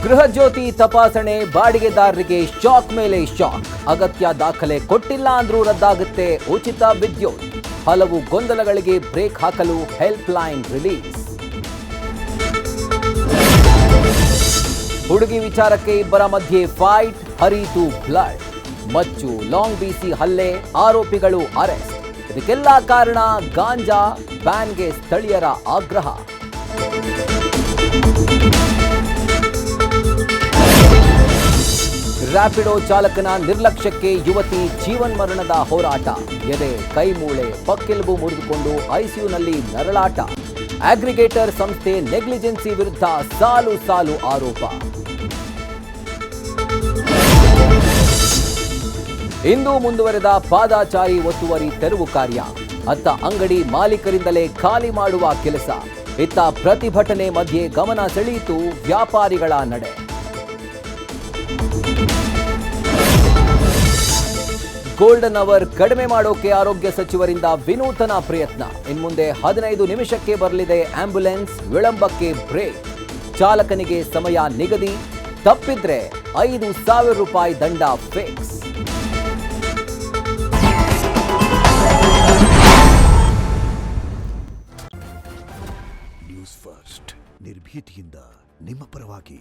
ಗೃಹಜ್ಯೋತಿ ತಪಾಸಣೆ ಬಾಡಿಗೆದಾರರಿಗೆ ಶಾಕ್ ಮೇಲೆ ಶಾಕ್. ಅಗತ್ಯ ದಾಖಲೆ ಕೊಟ್ಟಿಲ್ಲ ಅಂದ್ರೂ ರದ್ದಾಗುತ್ತೆ ಉಚಿತ ವಿದ್ಯುತ್. ಹಲವು ಗೊಂದಲಗಳಿಗೆ ಬ್ರೇಕ್ ಹಾಕಲು ಹೆಲ್ಪ್ ಲೈನ್ ರಿಲೀಸ್. ಹುಡುಗಿ ವಿಚಾರಕ್ಕೆ ಇಬ್ಬರ ಮಧ್ಯೆ ಫೈಟ್, ಹರಿತು ಬ್ಲಡ್. ಮಚ್ಚು, ಲಾಂಗ್ ಬಿಸಿ ಹಲ್ಲೆ, ಆರೋಪಿಗಳು ಅರೆಸ್ಟ್. ಇದಕ್ಕೆಲ್ಲ ಕಾರಣ ಗಾಂಜಾ ಬ್ಯಾನ್ಗೆ ಸ್ಥಳೀಯರ ಆಗ್ರಹ. ರ್ಯಾಪಿಡೋ ಚಾಲಕನ ನಿರ್ಲಕ್ಷ್ಯಕ್ಕೆ ಯುವತಿ ಜೀವನ್ಮರಣದ ಹೋರಾಟ. ಎದೆ, ಕೈಮೂಳೆ, ಪಕ್ಕೆಲುಬು ಮುರಿದುಕೊಂಡು ಐಸಿಯುನಲ್ಲಿ ನರಳಾಟ. ಅಗ್ರಿಗೇಟರ್ ಸಂಸ್ಥೆ ನೆಗ್ಲಿಜೆನ್ಸಿ ವಿರುದ್ಧ ಸಾಲು ಸಾಲು ಆರೋಪ. ಇಂದು ಮುಂದುವರೆದ ಪಾದಾಚಾರಿ ಒತ್ತುವರಿ ತೆರವು ಕಾರ್ಯ. ಅತ್ತ ಅಂಗಡಿ ಮಾಲೀಕರಿಂದಲೇ ಖಾಲಿ ಮಾಡುವ ಕೆಲಸ. ಇತ್ತ ಪ್ರತಿಭಟನೆ ಮಧ್ಯೆ ಗಮನ ಸೆಳೆಯಿತು ವ್ಯಾಪಾರಿಗಳ ನಡೆ. ಗೋಲ್ಡನ್ ಅವರ್ ಕಡಿಮೆ ಮಾಡೋಕೆ ಆರೋಗ್ಯ ಸಚಿವರಿಂದ ವಿನೂತನ ಪ್ರಯತ್ನ. ಇನ್ಮುಂದೆ 15 ನಿಮಿಷಕ್ಕೆ ಬರಲಿದೆ ಆಂಬ್ಯುಲೆನ್ಸ್, ವಿಳಂಬಕ್ಕೆ ಬ್ರೇಕ್. ಚಾಲಕನಿಗೆ ಸಮಯ ನಿಗದಿ, ತಪ್ಪಿದ್ರೆ 5,000 ರೂಪಾಯಿ ದಂಡ ಫಿಕ್ಸ್. ನ್ಯೂಸ್ ಫಸ್ಟ್ ನಿರ್ಭೀತಿಯಿಂದ ನಿಮ್ಮ ಪರವಾಗಿ.